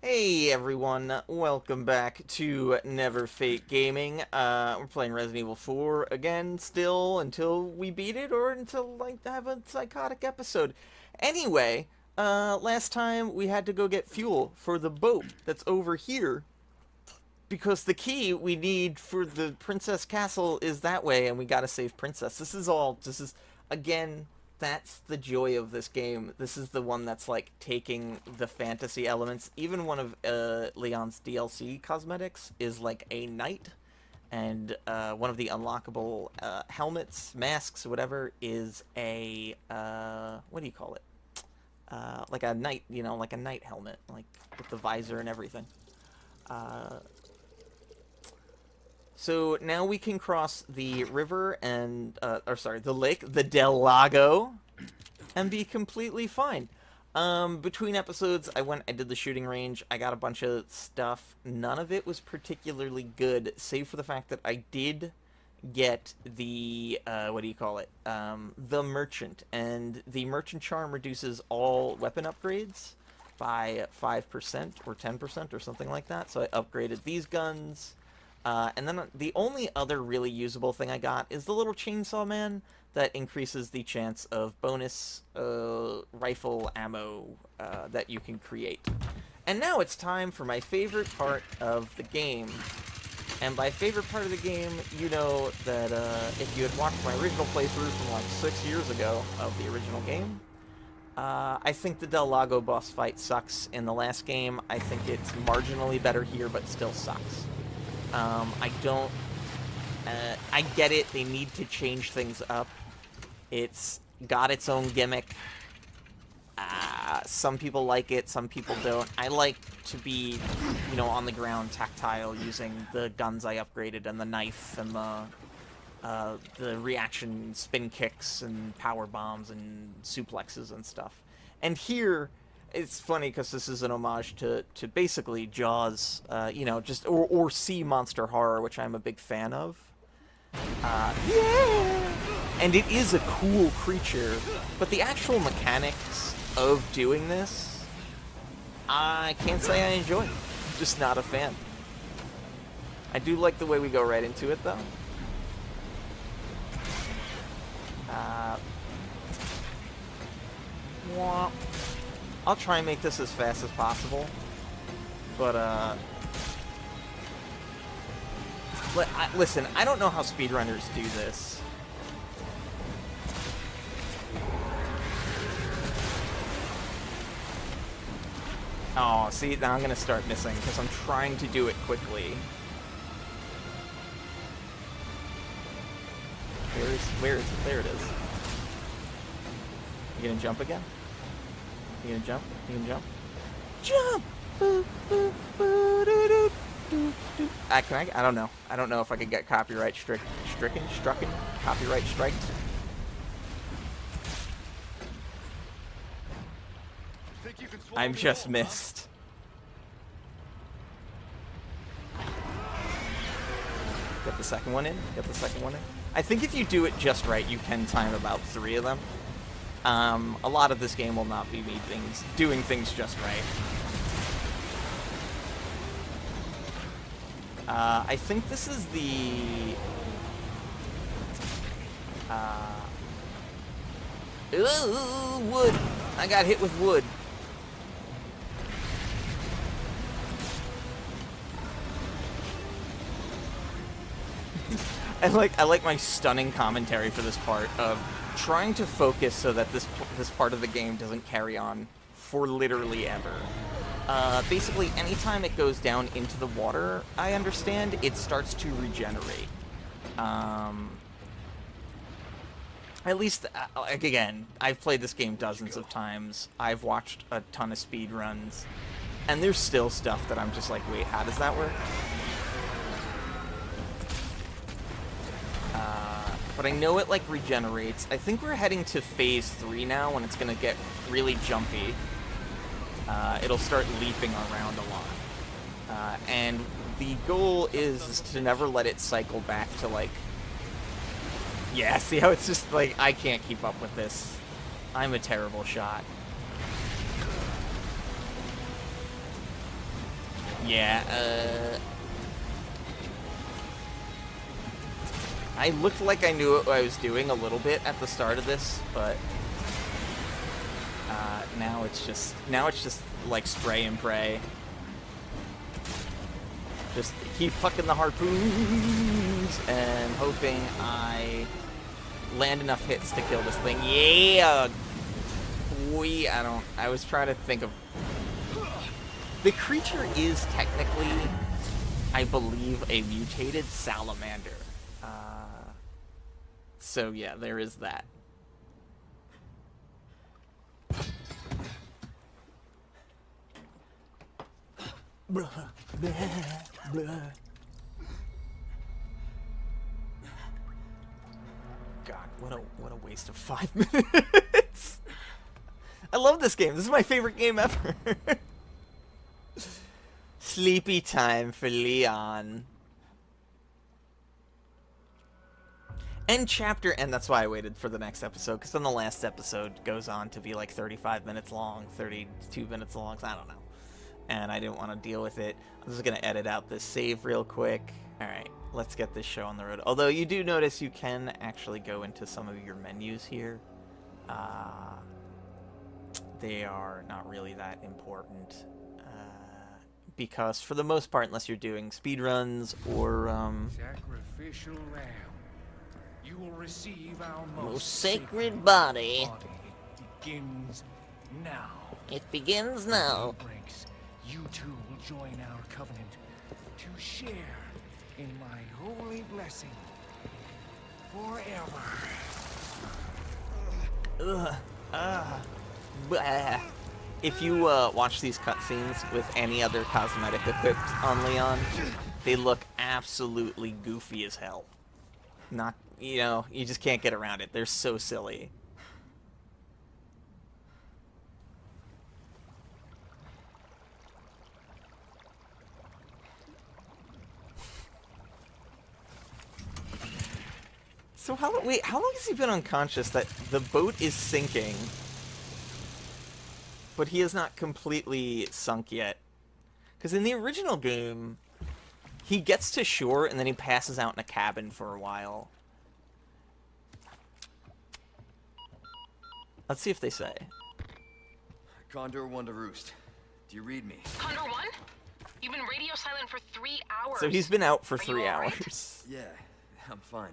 Hey everyone, welcome back to Neverfate Gaming. We're playing Resident Evil 4 again, still, until we beat it, or until, like, have a psychotic episode. Anyway, last time we had to go get fuel for the boat that's over here, because the key we need for the Princess Castle is that way, and we gotta save Princess. Again, that's the joy of this game. This is the one that's, like, taking the fantasy elements. Even one of Leon's DLC cosmetics is, like, a knight, and one of the unlockable helmets, masks, whatever, is a, what do you call it? Like a knight, like a knight helmet, like, with the visor and everything. Uh, So now we can cross the river and, the lake, the Del Lago, and be completely fine. Between episodes, I did the shooting range, I got a bunch of stuff. None of it was particularly good, save for the fact that I did get the, what do you call it? The Merchant, and the Merchant Charm reduces all weapon upgrades by 5% or 10% or something like that, so I upgraded these guns. And then the only other really usable thing I got is the little chainsaw man that increases the chance of bonus rifle ammo that you can create. And now it's time for my favorite part of the game. And by favorite part of the game, you know that if you had watched my original playthrough from like 6 years ago of the original game, I think the Del Lago boss fight sucks in the last game. I think it's marginally better here, but still sucks. I don't, I get it, they need to change things up. It's got its own gimmick. Some people like it, some people don't. I like to be, on the ground, tactile, using the guns I upgraded, and the knife, and the reaction spin kicks, and power bombs, and suplexes, and stuff. And here, it's funny because this is an homage to basically Jaws, or Sea Monster Horror, which I'm a big fan of. Yeah! And it is a cool creature, but the actual mechanics of doing this, I can't say I enjoy. I'm just not a fan. I do like the way we go right into it, though. Womp. I'll try and make this as fast as possible, but, listen, I don't know how speedrunners do this. Oh, see, now I'm gonna start missing, because I'm trying to do it quickly. Where is it? There it is. You gonna jump again? You gonna jump? You can jump? Jump! I don't know. I don't know if I could get copyright stricken? Copyright striked? I'm just missed. Get the second one in. Get the second one in. I think if you do it just right, you can time about 3 of them. A lot of this game will not be me doing things just right. I think this is the... Ooh, wood! I got hit with wood. I like my stunning commentary for this part of trying to focus so that this part of the game doesn't carry on for literally ever. Basically, anytime it goes down into the water, I understand, it starts to regenerate. At least, again, I've played this game dozens of times. I've watched a ton of speedruns, and there's still stuff that I'm just like, wait, how does that work? But I know it, like, regenerates. I think we're heading to Phase 3 now, when it's gonna get really jumpy. It'll start leaping around a lot. And the goal is to never let it cycle back to, like... Yeah, see how it's just, like, I can't keep up with this. I'm a terrible shot. Yeah, I looked like I knew what I was doing a little bit at the start of this, but now it's just like spray and pray. Just keep fucking the harpoons and hoping I land enough hits to kill this thing. Yeah! I was trying to think of... The creature is technically, I believe, a mutated salamander. So yeah, there is that. Blah, blah, blah. God, what a waste of 5 minutes. I love this game. This is my favorite game ever. Sleepy time for Leon. End chapter, and that's why I waited for the next episode, because then the last episode goes on to be like 35 minutes long, 32 minutes long, I don't know. And I didn't want to deal with it. I'm just going to edit out this save real quick. Alright, let's get this show on the road. Although you do notice you can actually go into some of your menus here. They are not really that important. Because for the most part, unless you're doing speedruns or... Sacrificial lamb. You will receive our most sacred body. It begins now. It begins now. You two will join our covenant to share in my holy blessing forever. If you watch these cutscenes with any other cosmetic equipped on Leon, they look absolutely goofy as hell. Not, you know, you just can't get around it. They're so silly. So how long has he been unconscious that the boat is sinking, but he is not completely sunk yet? Because in the original game, he gets to shore and then he passes out in a cabin for a while. Let's see if they say. Condor 1 to Roost. Do you read me? Condor 1? You've been radio silent for 3 hours. So he's been out for Are 3 you all right? hours. Yeah, I'm fine.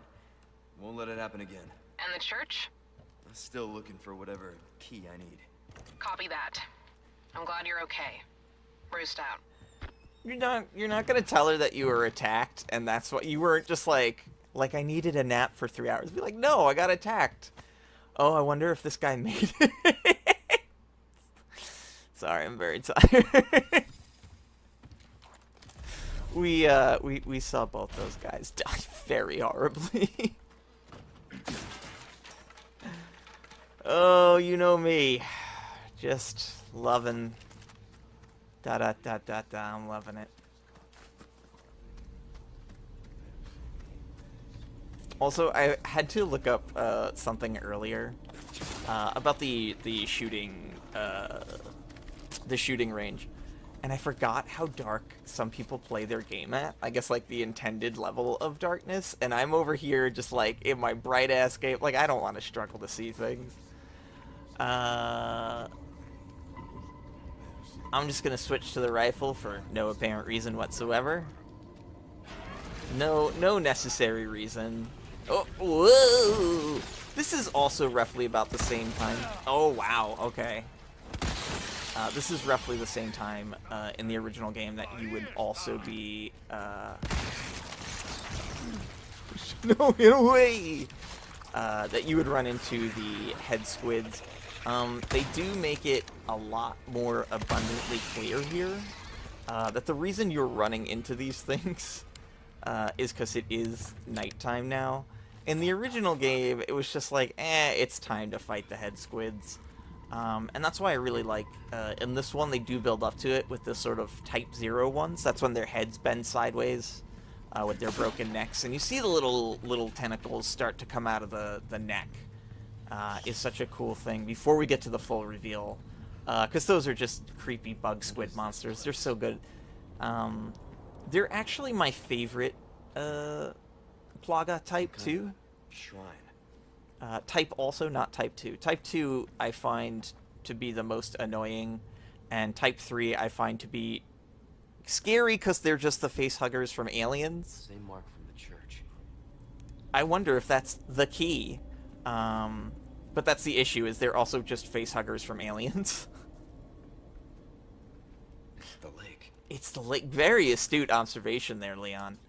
Won't let it happen again. And the church? I'm still looking for whatever key I need. Copy that. I'm glad you're okay. Roost out. You're not gonna tell her that you were attacked, and that's what you weren't just like I needed a nap for 3 hours. Be like, no, I got attacked. Oh, I wonder if this guy made it. Sorry, I'm very tired. We saw both those guys die very horribly. Oh, you know me. Just loving... I'm loving it. Also, I had to look up something earlier about the shooting range, and I forgot how dark some people play their game at. I guess like the intended level of darkness, and I'm over here just like in my bright ass game. Like I don't want to struggle to see things. I'm just gonna switch to the rifle for no apparent reason whatsoever. No necessary reason. Oh, whoa! This is also roughly about the same time. Oh, wow, okay. This is roughly the same time in the original game that you would also be... No, get away! That you would run into the head squids. They do make it a lot more abundantly clear here that the reason you're running into these things is because it is nighttime now. In the original game, it was just like, it's time to fight the head squids. And that's why I really like, in this one, they do build up to it with the sort of Type 0 ones. That's when their heads bend sideways with their broken necks. And you see the little tentacles start to come out of the neck. Is such a cool thing before we get to the full reveal. Because those are just creepy bug squid monsters. They're so good. They're actually my favorite Plaga type, too. Shrine. Type also, not type 2. Type 2 I find to be the most annoying, and type 3 I find to be scary because they're just the face huggers from Aliens. Same mark from the church. I wonder if that's the key. But that's the issue, is they're also just face huggers from Aliens. It's the lake. It's the lake. Very astute observation there, Leon.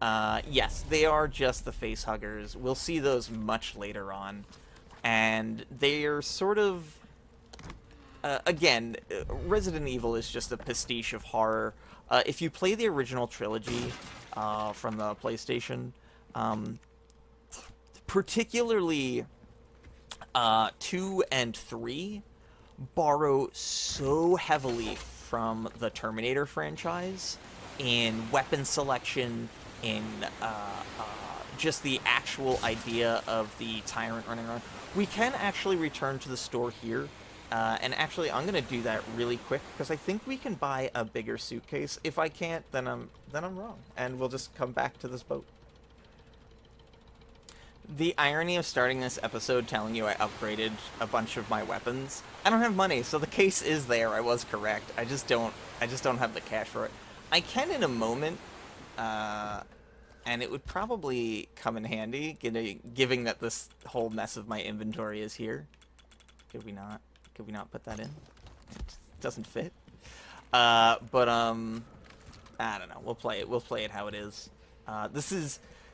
Yes, they are just the face huggers. We'll see those much later on. And they are sort of... again, Resident Evil is just a pastiche of horror. If you play the original trilogy from the PlayStation, particularly 2 and 3 borrow so heavily from the Terminator franchise in weapon selection, in just the actual idea of the tyrant running around. We can actually return to the store here, and actually I'm gonna do that really quick because I think we can buy a bigger suitcase. If I can't, then I'm wrong, and we'll just come back to this boat. The irony of starting this episode telling you I upgraded a bunch of my weapons. I don't have money, so the case is there. I was correct. I just don't have the cash for it. I can in a moment, and it would probably come in handy, given that this whole mess of my inventory is here. Could we not put that in? It doesn't fit. I don't know. We'll play it how it is.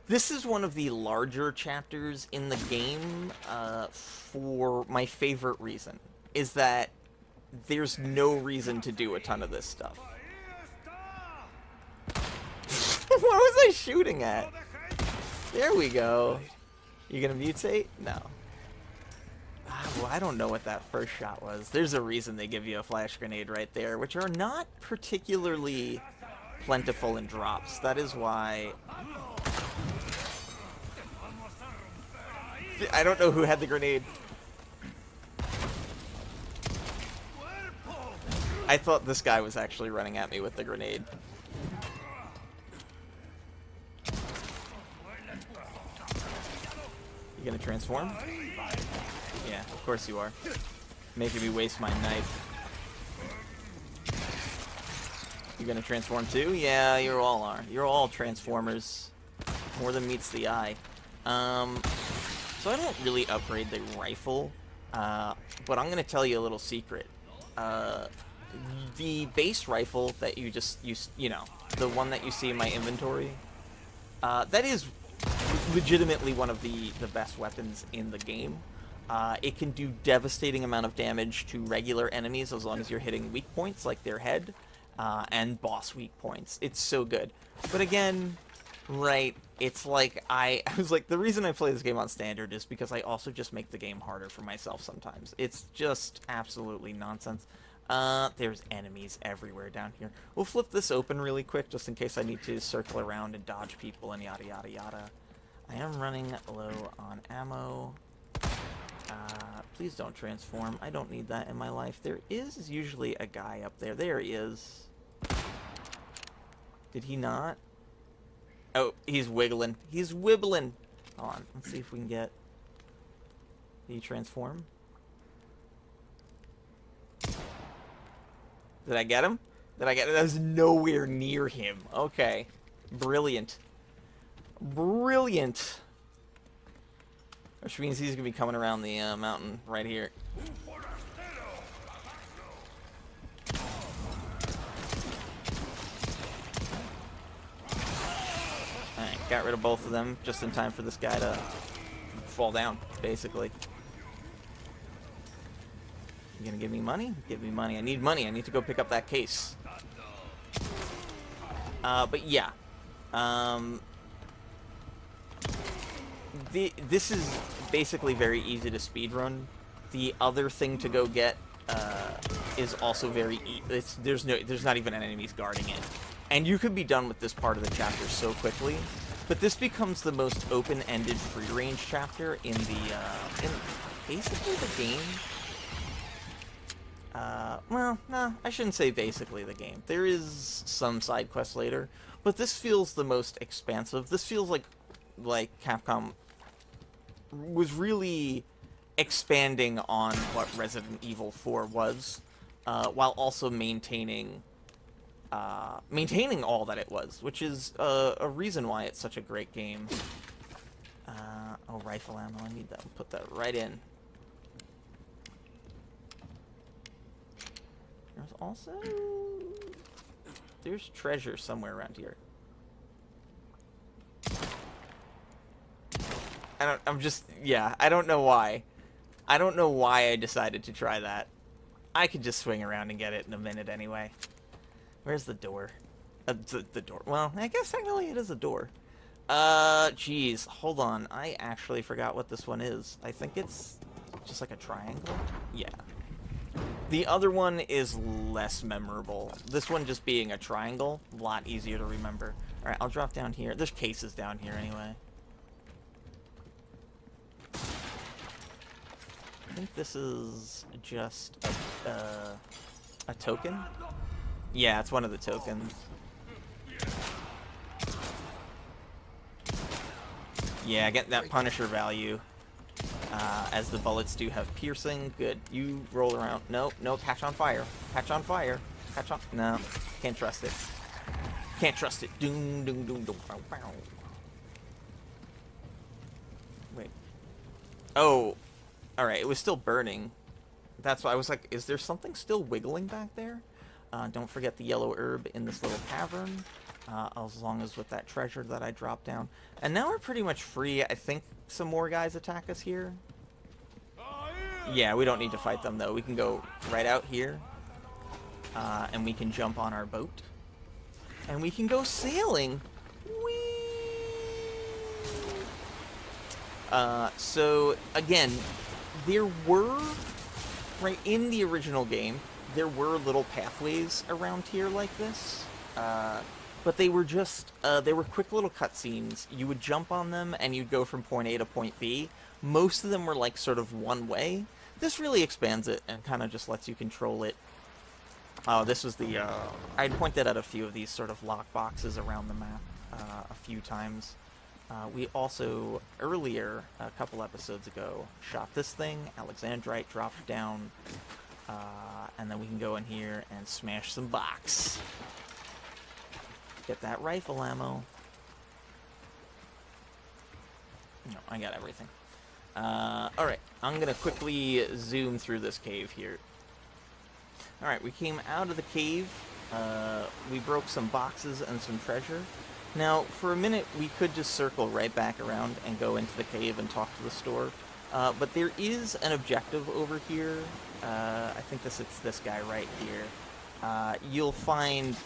This is one of the larger chapters in the game for my favorite reason, is that there's no reason to do a ton of this stuff. What was I shooting at? There we go. You gonna mutate? No. Well, I don't know what that first shot was. There's a reason they give you a flash grenade right there, which are not particularly plentiful in drops. That is why... I don't know who had the grenade. I thought this guy was actually running at me with the grenade. You gonna transform? Yeah, of course you are. Making me waste my knife. You gonna transform too? Yeah, you all are. You're all transformers. More than meets the eye. So I don't really upgrade the rifle, but I'm gonna tell you a little secret. The base rifle that you know, the one that you see in my inventory, that is legitimately one of the best weapons in the game. It can do devastating amount of damage to regular enemies as long as you're hitting weak points like their head, and boss weak points. It's so good. But again, right, it's like I was like, the reason I play this game on standard is because I also just make the game harder for myself sometimes. It's just absolutely nonsense. There's enemies everywhere down here. We'll flip this open really quick just in case I need to circle around and dodge people and yada yada yada. I am running low on ammo. Please don't transform. I don't need that in my life. There is usually a guy up there. There he is. Did he not? Oh, he's wiggling. He's wibbling. Hold on. Let's see if we can get... Did he transform? Did I get him? Did I get him? I was nowhere near him. Okay. Brilliant. Brilliant. Which means he's going to be coming around the mountain right here. Alright, got rid of both of them just in time for this guy to fall down, basically. You gonna give me money? Give me money. I need money. I need to go pick up that case. But yeah. This is basically very easy to speedrun. The other thing to go get is also very there's not even enemies guarding it. And you could be done with this part of the chapter so quickly. But this becomes the most open-ended free-range chapter in the in basically the game. Well, nah, I shouldn't say basically the game. There is some side quests later, but this feels the most expansive. This feels like Capcom was really expanding on what Resident Evil 4 was, while also maintaining all that it was, which is a reason why it's such a great game. Oh, rifle ammo, I need that. Put that right in. There's treasure somewhere around here. I don't know why. I don't know why I decided to try that. I could just swing around and get it in a minute anyway. Where's the door? The door. Well, I guess technically it is a door. Geez. Hold on. I actually forgot what this one is. I think it's just like a triangle? Yeah. The other one is less memorable. This one just being a triangle, a lot easier to remember. Alright, I'll drop down here. There's cases down here anyway. I think this is just a token? Yeah, it's one of the tokens. Yeah, get that Punisher value. As the bullets do have piercing. Good. You roll around. Nope, nope. Catch on fire. Catch on fire. Catch on. No. Can't trust it. Can't trust it. Doom, doom, doom, doom. Bow, bow. Wait. Oh. Alright, it was still burning. That's why I was like, is there something still wiggling back there? Don't forget the yellow herb in this little cavern. As long as with that treasure that I dropped down. And now we're pretty much free. I think some more guys attack us here. Yeah, we don't need to fight them though. We can go right out here. And we can jump on our boat. And we can go sailing. Whee! So, again, there were, right in the original game, there were little pathways around here like this. But they were just, they were quick little cutscenes. You would jump on them and you'd go from point A to point B. Most of them were like sort of one way. This really expands it and kind of just lets you control it. This was the, I'd pointed out a few of these sort of lock boxes around the map a few times. We also, earlier, a couple episodes ago, shot this thing. Alexandrite dropped down. And then we can go in here and smash some box. Get that rifle ammo. No, I got everything. Alright, I'm gonna quickly zoom through this cave here. Alright, we came out of the cave. We broke some boxes and some treasure. Now, for a minute, we could just circle right back around and go into the cave and talk to the store. But there is an objective over here. I think it's this guy right here. You'll find,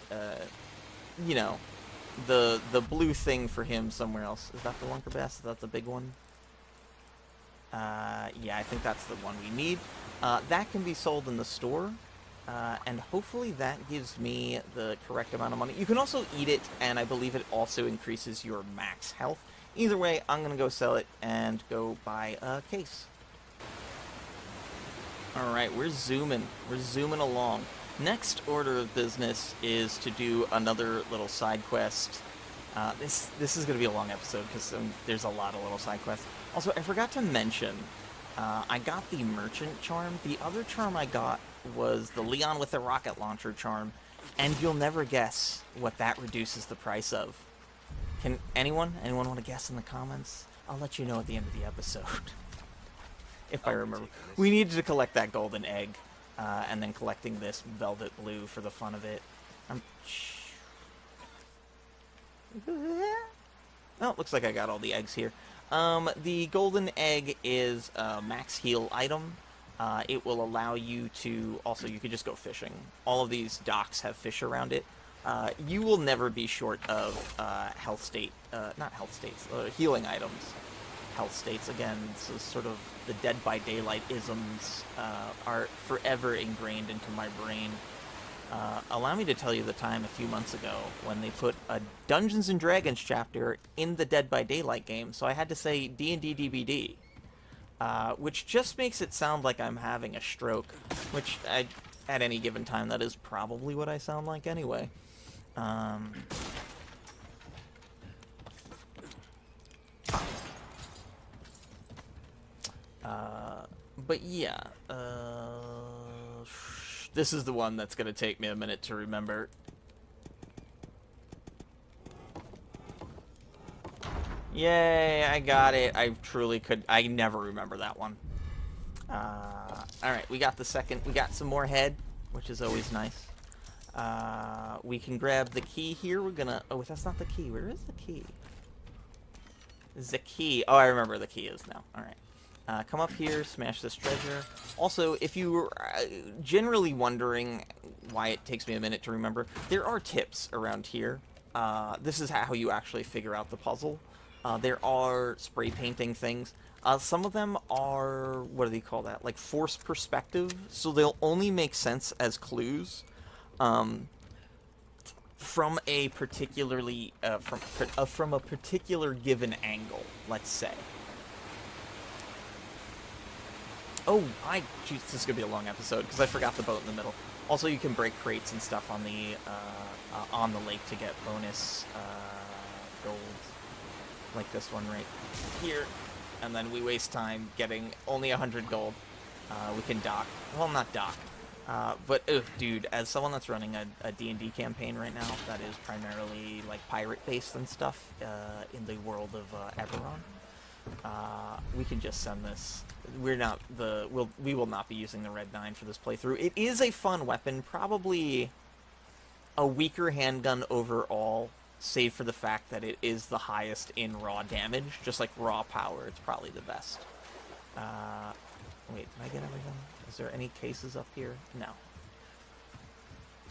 you know, the blue thing for him somewhere else. Is that the Lunker Bass? Is that the big one? Yeah, I think that's the one we need. That can be sold in the store. And hopefully that gives me the correct amount of money. You can also eat it, and I believe it also increases your max health. Either way, I'm going to go sell it and go buy a case. Alright, we're zooming. We're zooming along. Next order of business is to do another little side quest. This is going to be a long episode because there's a lot of little side quests. Also, I forgot to mention, I got the merchant charm. The other charm I got was the Leon with the rocket launcher charm, and you'll never guess what that reduces the price of. Can anyone want to guess in the comments? I'll let you know at the end of the episode. If I remember. We needed to collect that golden egg, and then collecting this velvet blue for the fun of it. Oh, looks like I got all the eggs here. The golden egg is a max heal item. It will allow you to, also you could just go fishing. All of these docks have fish around it. You will never be short of health state, not health states, healing items. Health states, again, so sort of the Dead by Daylight isms are forever ingrained into my brain. Allow me to tell you the time a few months ago when they put a Dungeons & Dragons chapter in the Dead by Daylight game, so I had to say D&D DBD. Which just makes it sound like I'm having a stroke, which at any given time, that is probably what I sound like anyway. But yeah, this is the one that's gonna take me a minute to remember. Yay, I got it. I truly could. I never remember that one. Alright, we got the second. We got some more head, which is always nice. We can grab the key here. We're gonna... Oh, that's not the key. Where is the key? The key. Oh, I remember where the key is now. Alright. Come up here, smash this treasure. Also, if you were generally wondering why it takes me a minute to remember, there are tips around here. This is how you actually figure out the puzzle. There are spray painting things. Some of them are, what do they call that? Like forced perspective. So they'll only make sense as clues from a particularly from a particular given angle. Let's say. Oh, jeez, this is gonna be a long episode because I forgot the boat in the middle. Also, you can break crates and stuff on the lake to get bonus gold, like this one right here. And then we waste time getting only 100 gold. We can dock. Well, not dock. But, dude, as someone that's running a D&D campaign right now, that is primarily, like, pirate-based and stuff in the world of Eberron, we can just send this. We will not be using the Red 9 for this playthrough. It is a fun weapon, probably a weaker handgun overall, save for the fact that it is the highest in raw damage. Just like raw power, it's probably the best. Wait, did I get everything? Is there any cases up here? No.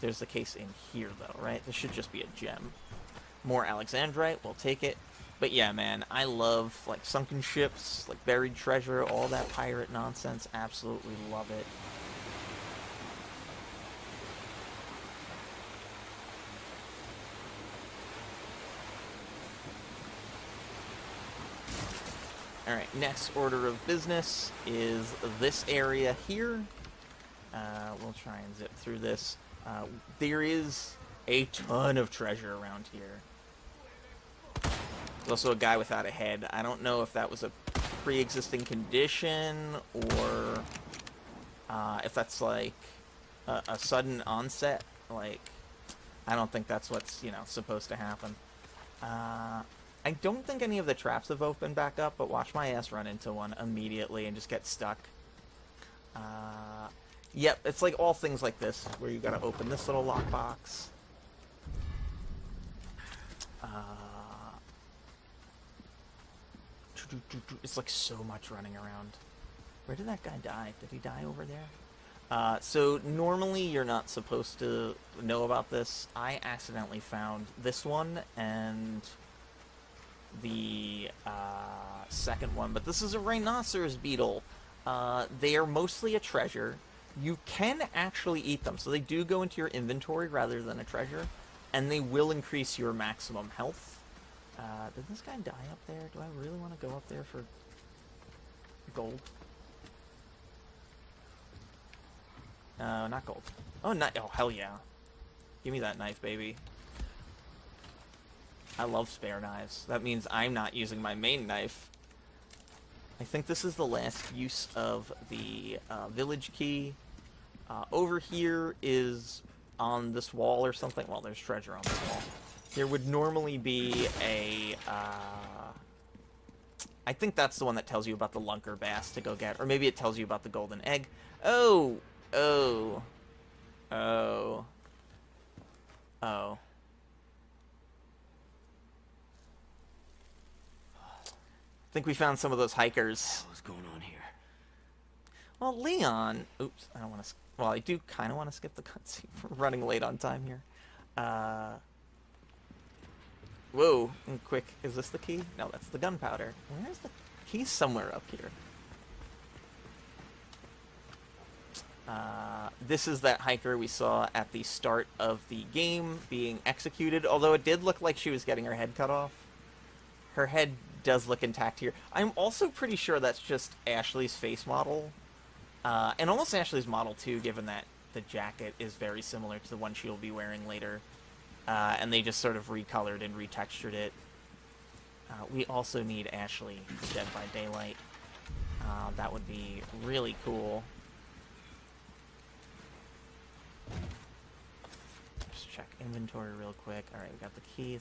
There's the case in here, though, right? This should just be a gem. More Alexandrite, we'll take it. But yeah, man, I love, like, sunken ships, like, buried treasure, all that pirate nonsense. Absolutely love it. Alright, next order of business is this area here. We'll try and zip through this. There is a ton of treasure around here. There's also a guy without a head. I don't know if that was a pre-existing condition or if that's like a sudden onset. Like, I don't think that's what's, you know, supposed to happen. I don't think any of the traps have opened back up, but watch my ass run into one immediately and just get stuck. Yep, it's like all things like this, where you gotta open this little lockbox. It's like so much running around. Where did that guy die? Did he die over there? So normally you're not supposed to know about this. I accidentally found this one and the second one, but this is a rhinoceros beetle. They are mostly a treasure. You can actually eat them, so they do go into your inventory rather than a treasure, and they will increase your maximum health. Did this guy die up there? Do I really want to go up there for gold? Not gold. Oh, oh, hell yeah. Give me that knife, baby. I love spare knives. That means I'm not using my main knife. I think this is the last use of the village key. Over here is on this wall or something. Well, there's treasure on this wall. There would normally be a... I think that's the one that tells you about the lunker bass to go get. Or maybe it tells you about the golden egg. Oh! Oh. Oh. Oh. I think we found some of those hikers. What's going on here? Well, Leon... Oops, I don't want to... Well, I do kind of want to skip the cutscene. We're running late on time here. Whoa, quick. Is this the key? No, that's the gunpowder. Where is the... Key's somewhere up here. This is that hiker we saw at the start of the game being executed, although it did look like she was getting her head cut off. Her head does look intact here. I'm also pretty sure that's just Ashley's face model. And almost Ashley's model, too, given that the jacket is very similar to the one she'll be wearing later. And they just sort of recolored and retextured it. We also need Ashley for Dead by Daylight. That would be really cool. Just check inventory real quick. Alright, we got the key.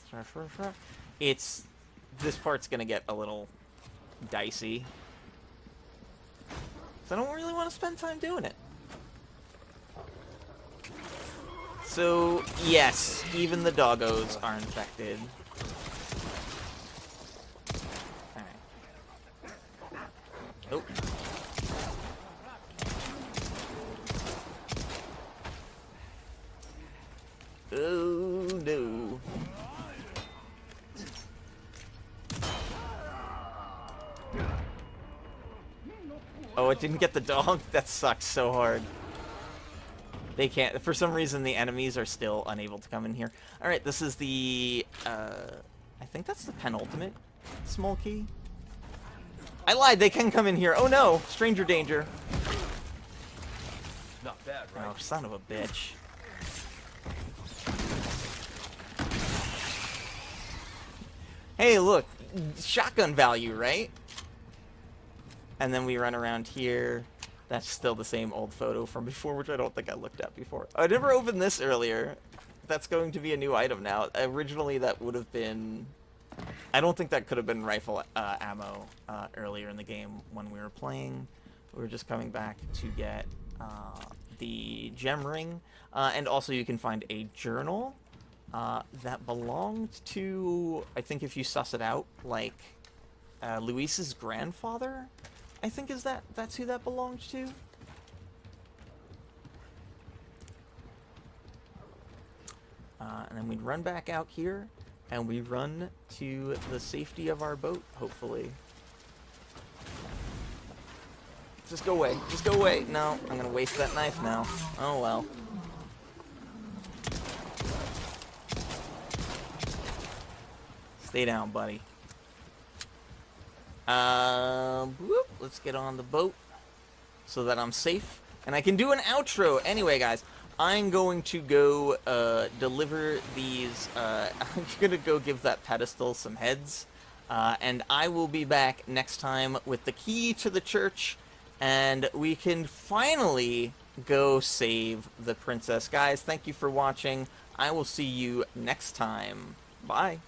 This part's gonna get a little dicey. So I don't really want to spend time doing it. So, yes, even the doggos are infected. Alright. Oh. Oh, no. Oh, it didn't get the dog? That sucks so hard. They can't, for some reason the enemies are still unable to come in here. Alright, this is the, I think that's the penultimate small key. I lied, they can come in here. Oh no, stranger danger. Not bad, right? Oh, son of a bitch. Hey, look, shotgun value, right? And then we run around here. That's still the same old photo from before, which I don't think I looked at before. I never opened this earlier. That's going to be a new item now. Originally, that would have been... I don't think that could have been rifle ammo earlier in the game when we were playing. We were just coming back to get the gem ring. And also you can find a journal that belonged to, I think if you suss it out, like Luis's grandfather? I think that's who that belonged to. And then we'd run back out here, and we run to the safety of our boat, hopefully. Just go away. Just go away. No, I'm gonna waste that knife now. Oh well. Stay down, buddy. Whoop, let's get on the boat so that I'm safe and I can do an outro. Anyway, guys, I'm going to go deliver these. I'm gonna go give that pedestal some heads, and I will be back next time with the key to the church, and we can finally go save the princess. Guys, thank you for watching. I will see you next time. Bye.